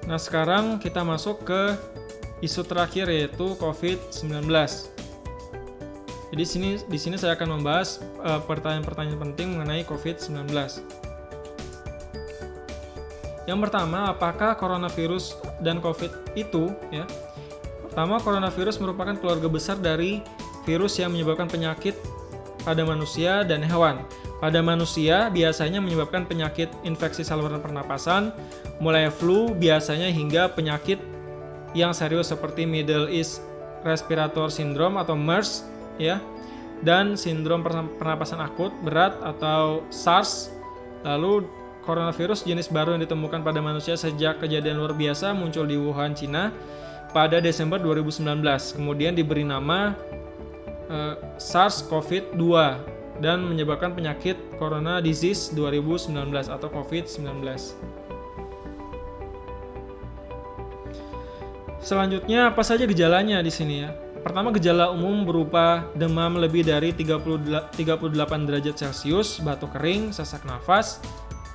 Nah, sekarang kita masuk ke isu terakhir yaitu COVID-19. Jadi di sini saya akan membahas pertanyaan-pertanyaan penting mengenai COVID-19. Yang pertama, apakah coronavirus dan COVID itu ya? Pertama, coronavirus merupakan keluarga besar dari virus yang menyebabkan penyakit pada manusia dan hewan. Pada manusia biasanya menyebabkan penyakit infeksi saluran pernapasan, mulai flu biasanya hingga penyakit yang serius seperti Middle East Respiratory Syndrome atau MERS ya, dan sindrom pernapasan akut berat atau SARS. Lalu coronavirus jenis baru yang ditemukan pada manusia sejak kejadian luar biasa muncul di Wuhan, Cina pada Desember 2019. Kemudian diberi nama SARS-CoV-2 dan menyebabkan penyakit Corona Disease 2019 atau COVID-19. Selanjutnya, apa saja gejalanya di sini ya? Pertama, gejala umum berupa demam lebih dari 38 derajat Celcius, batuk kering, sesak nafas.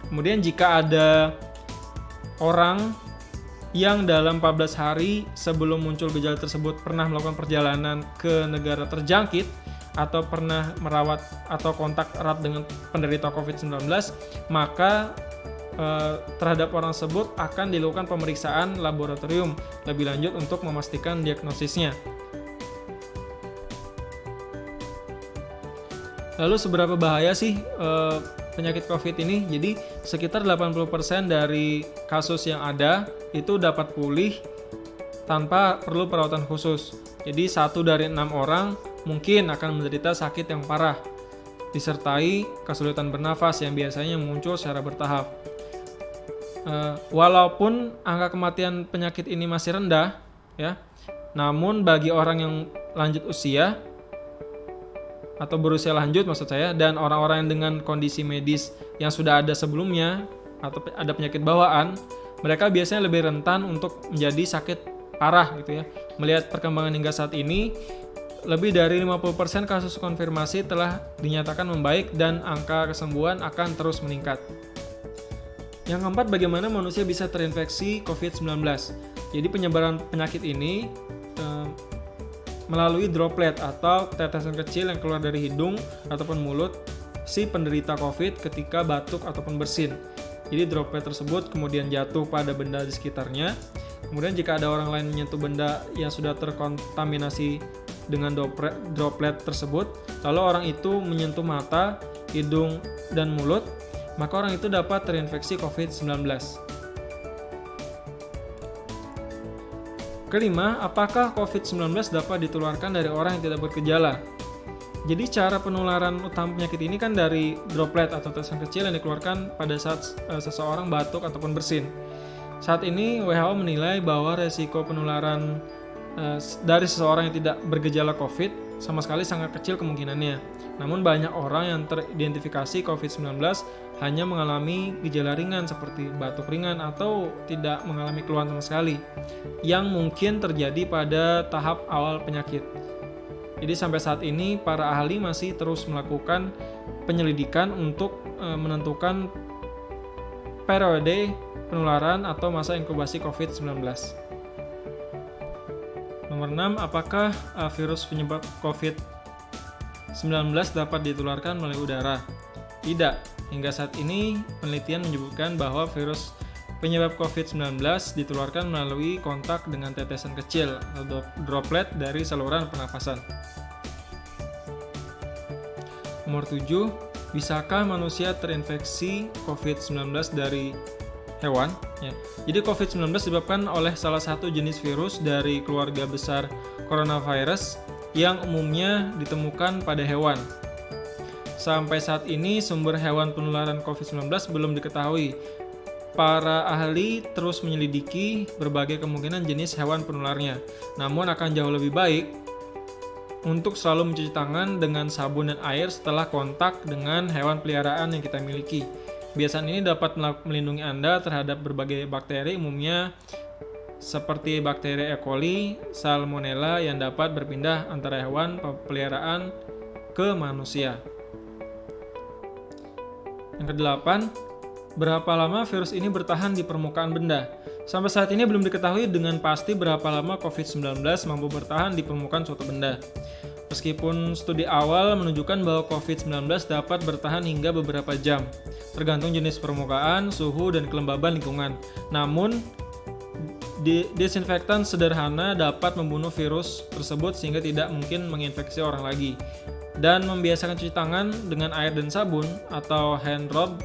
Kemudian jika ada orang yang dalam 14 hari sebelum muncul gejala tersebut pernah melakukan perjalanan ke negara terjangkit atau pernah merawat atau kontak erat dengan penderita COVID-19, maka terhadap orang tersebut akan dilakukan pemeriksaan laboratorium lebih lanjut untuk memastikan diagnosisnya. Lalu seberapa bahaya sih penyakit COVID ini? Jadi sekitar 80% dari kasus yang ada itu dapat pulih tanpa perlu perawatan khusus. Jadi 1 dari 6 orang mungkin akan menderita sakit yang parah, disertai kesulitan bernafas yang biasanya muncul secara bertahap. Walaupun angka kematian penyakit ini masih rendah, ya, namun bagi orang yang lanjut usia atau berusia lanjut maksud saya, dan orang-orang yang dengan kondisi medis yang sudah ada sebelumnya atau ada penyakit bawaan, mereka biasanya lebih rentan untuk menjadi sakit parah gitu ya. Melihat perkembangan hingga saat ini, lebih dari 50% kasus konfirmasi telah dinyatakan membaik dan angka kesembuhan akan terus meningkat. Yang keempat, bagaimana manusia bisa terinfeksi COVID-19? Jadi penyebaran penyakit ini melalui droplet atau tetesan kecil yang keluar dari hidung ataupun mulut si penderita COVID ketika batuk ataupun bersin. Jadi droplet tersebut kemudian jatuh pada benda di sekitarnya. Kemudian jika ada orang lain menyentuh benda yang sudah terkontaminasi dengan droplet tersebut, lalu orang itu menyentuh mata, hidung, dan mulut, maka orang itu dapat terinfeksi COVID-19. Kelima, apakah COVID-19 dapat ditularkan dari orang yang tidak bergejala? Jadi cara penularan utama penyakit ini kan dari droplet atau tetesan kecil yang dikeluarkan pada saat seseorang batuk ataupun bersin. Saat ini WHO menilai bahwa resiko penularan dari seseorang yang tidak bergejala COVID sama sekali sangat kecil kemungkinannya. Namun banyak orang yang teridentifikasi COVID-19 hanya mengalami gejala ringan seperti batuk ringan atau tidak mengalami keluhan sama sekali, yang mungkin terjadi pada tahap awal penyakit. Jadi sampai saat ini para ahli masih terus melakukan penyelidikan untuk menentukan periode penularan atau masa inkubasi COVID-19. Nomor 6, apakah virus penyebab COVID-19 dapat ditularkan melalui udara? Tidak. Hingga saat ini, penelitian menyebutkan bahwa virus penyebab COVID-19 ditularkan melalui kontak dengan tetesan kecil atau droplet dari saluran pernapasan. Nomor 7, bisakah manusia terinfeksi COVID-19 dari hewan? Ya. Jadi COVID-19 disebabkan oleh salah satu jenis virus dari keluarga besar coronavirus yang umumnya ditemukan pada hewan. Sampai saat ini sumber hewan penularan COVID-19 belum diketahui. Para ahli terus menyelidiki berbagai kemungkinan jenis hewan penularnya. Namun akan jauh lebih baik untuk selalu mencuci tangan dengan sabun dan air setelah kontak dengan hewan peliharaan yang kita miliki. Kebiasaan ini dapat melindungi Anda terhadap berbagai bakteri, umumnya seperti bakteri E. coli, Salmonella yang dapat berpindah antara hewan peliharaan ke manusia. Yang kedelapan, berapa lama virus ini bertahan di permukaan benda. Sampai saat ini belum diketahui dengan pasti berapa lama COVID-19 mampu bertahan di permukaan suatu benda. Meskipun studi awal menunjukkan bahwa COVID-19 dapat bertahan hingga beberapa jam, tergantung jenis permukaan, suhu, dan kelembaban lingkungan. Namun, desinfektan sederhana dapat membunuh virus tersebut sehingga tidak mungkin menginfeksi orang lagi. Dan membiasakan cuci tangan dengan air dan sabun atau hand rub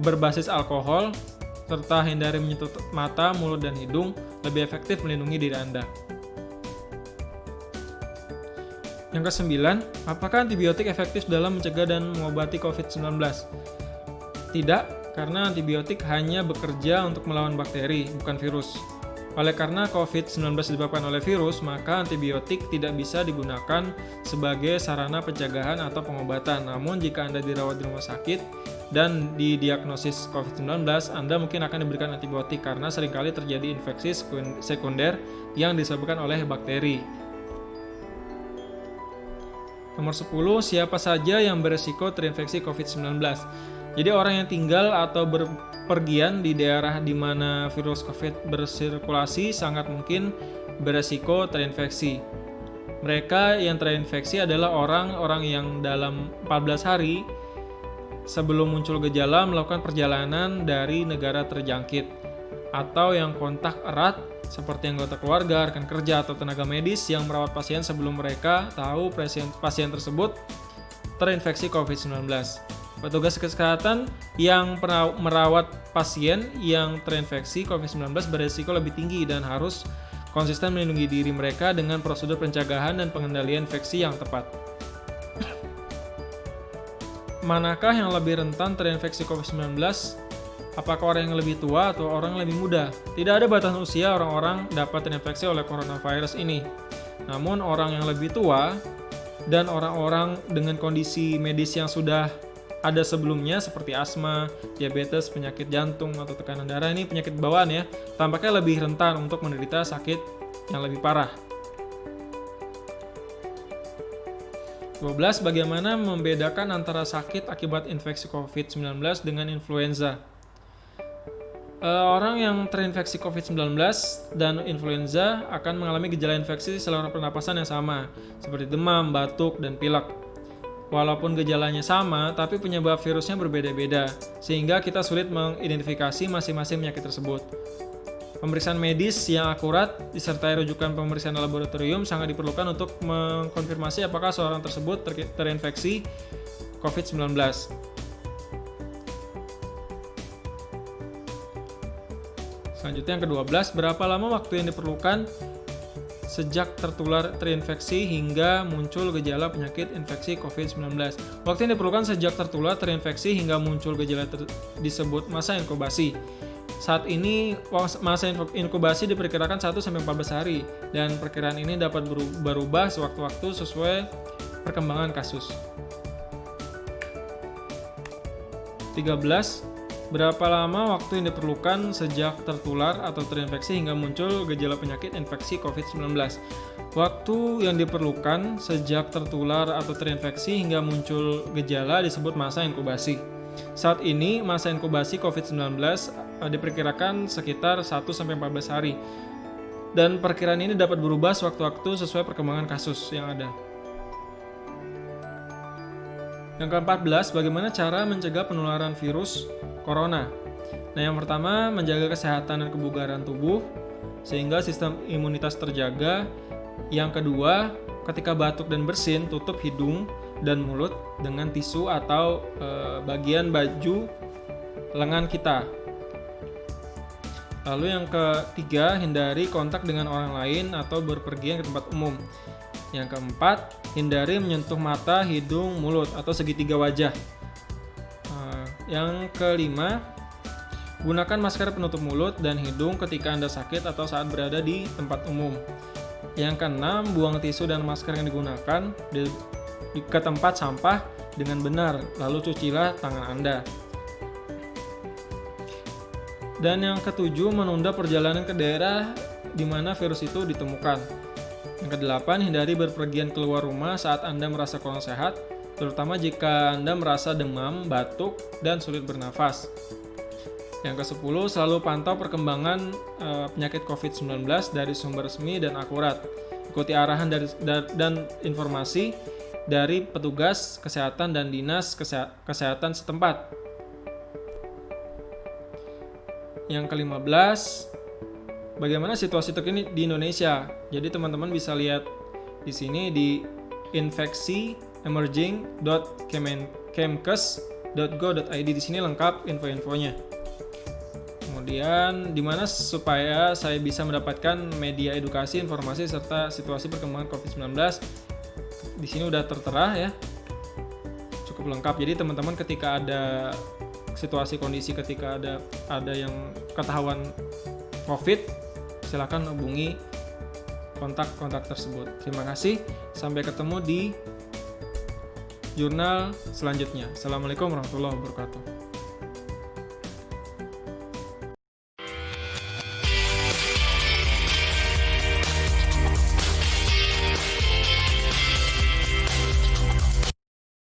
berbasis alkohol, serta hindari menyentuh mata, mulut, dan hidung lebih efektif melindungi diri Anda. Yang kesembilan, apakah antibiotik efektif dalam mencegah dan mengobati COVID-19? Tidak, karena antibiotik hanya bekerja untuk melawan bakteri, bukan virus. Oleh karena COVID-19 disebabkan oleh virus, maka antibiotik tidak bisa digunakan sebagai sarana pencegahan atau pengobatan. Namun jika Anda dirawat di rumah sakit dan didiagnosis COVID-19, Anda mungkin akan diberikan antibiotik karena seringkali terjadi infeksi sekunder yang disebabkan oleh bakteri. Nomor 10, siapa saja yang beresiko terinfeksi COVID-19? Jadi orang yang tinggal atau berpergian di daerah di mana virus COVID bersirkulasi sangat mungkin beresiko terinfeksi. Mereka yang terinfeksi adalah orang-orang yang dalam 14 hari sebelum muncul gejala melakukan perjalanan dari negara terjangkit, atau yang kontak erat seperti anggota keluarga, rekan kerja, atau tenaga medis yang merawat pasien sebelum mereka tahu pasien tersebut terinfeksi COVID-19. Petugas kesehatan yang pernah merawat pasien yang terinfeksi COVID-19 beresiko lebih tinggi dan harus konsisten melindungi diri mereka dengan prosedur pencegahan dan pengendalian infeksi yang tepat. Manakah yang lebih rentan terinfeksi COVID-19? Apakah orang yang lebih tua atau orang yang lebih muda? Tidak ada batas usia orang-orang dapat terinfeksi oleh coronavirus ini. Namun orang yang lebih tua dan orang-orang dengan kondisi medis yang sudah ada sebelumnya seperti asma, diabetes, penyakit jantung, atau tekanan darah, ini penyakit bawaan ya, tampaknya lebih rentan untuk menderita sakit yang lebih parah. 12. Bagaimana membedakan antara sakit akibat infeksi COVID-19 dengan influenza? Orang yang terinfeksi COVID-19 dan influenza akan mengalami gejala infeksi saluran pernapasan yang sama, seperti demam, batuk, dan pilek. Walaupun gejalanya sama, tapi penyebab virusnya berbeda-beda, sehingga kita sulit mengidentifikasi masing-masing penyakit tersebut. Pemeriksaan medis yang akurat disertai rujukan pemeriksaan laboratorium sangat diperlukan untuk mengkonfirmasi apakah seorang tersebut terinfeksi COVID-19. Selanjutnya yang ke-12, berapa lama waktu yang diperlukan sejak tertular terinfeksi hingga muncul gejala penyakit infeksi COVID-19. Waktu yang diperlukan sejak tertular terinfeksi hingga muncul gejala disebut masa inkubasi. Saat ini masa inkubasi diperkirakan 1-14 hari dan perkiraan ini dapat berubah sewaktu-waktu sesuai perkembangan kasus. 13. Berapa lama waktu yang diperlukan sejak tertular atau terinfeksi hingga muncul gejala penyakit infeksi COVID-19? Waktu yang diperlukan sejak tertular atau terinfeksi hingga muncul gejala disebut masa inkubasi. Saat ini, masa inkubasi COVID-19 diperkirakan sekitar 1-14 hari. Dan perkiraan ini dapat berubah sewaktu-waktu sesuai perkembangan kasus yang ada. Yang ke-14, bagaimana cara mencegah penularan virus corona? Nah, yang pertama, menjaga kesehatan dan kebugaran tubuh sehingga sistem imunitas terjaga. Yang kedua, ketika batuk dan bersin, tutup hidung dan mulut dengan tisu atau bagian baju lengan kita. Lalu yang ketiga, hindari kontak dengan orang lain atau berpergian ke tempat umum. Yang keempat, hindari menyentuh mata, hidung, mulut, atau segitiga wajah. Yang kelima, gunakan masker penutup mulut dan hidung ketika Anda sakit atau saat berada di tempat umum. Yang keenam, buang tisu dan masker yang digunakan ke tempat sampah dengan benar, lalu cucilah tangan Anda. Dan yang ketujuh, menunda perjalanan ke daerah di mana virus itu ditemukan. Yang kedelapan, hindari berpergian keluar rumah saat Anda merasa kurang sehat, terutama jika Anda merasa demam, batuk, dan sulit bernafas. Yang ke-10, selalu pantau perkembangan penyakit COVID-19 dari sumber resmi dan akurat. Ikuti arahan dan informasi dari petugas kesehatan dan dinas kesehatan setempat. Yang ke-15, bagaimana situasi terkini di Indonesia. Jadi teman-teman bisa lihat di sini di infeksi.emerging.kemkes.go.id. Di sini lengkap info-infonya. Kemudian di mana supaya saya bisa mendapatkan media edukasi, informasi serta situasi perkembangan COVID-19. Di sini udah tertera ya. Cukup lengkap. Jadi teman-teman ketika ada situasi kondisi, ketika ada yang ketahuan COVID, silakan hubungi kontak tersebut. Terima kasih. Sampai ketemu di jurnal selanjutnya. Assalamualaikum warahmatullahi wabarakatuh.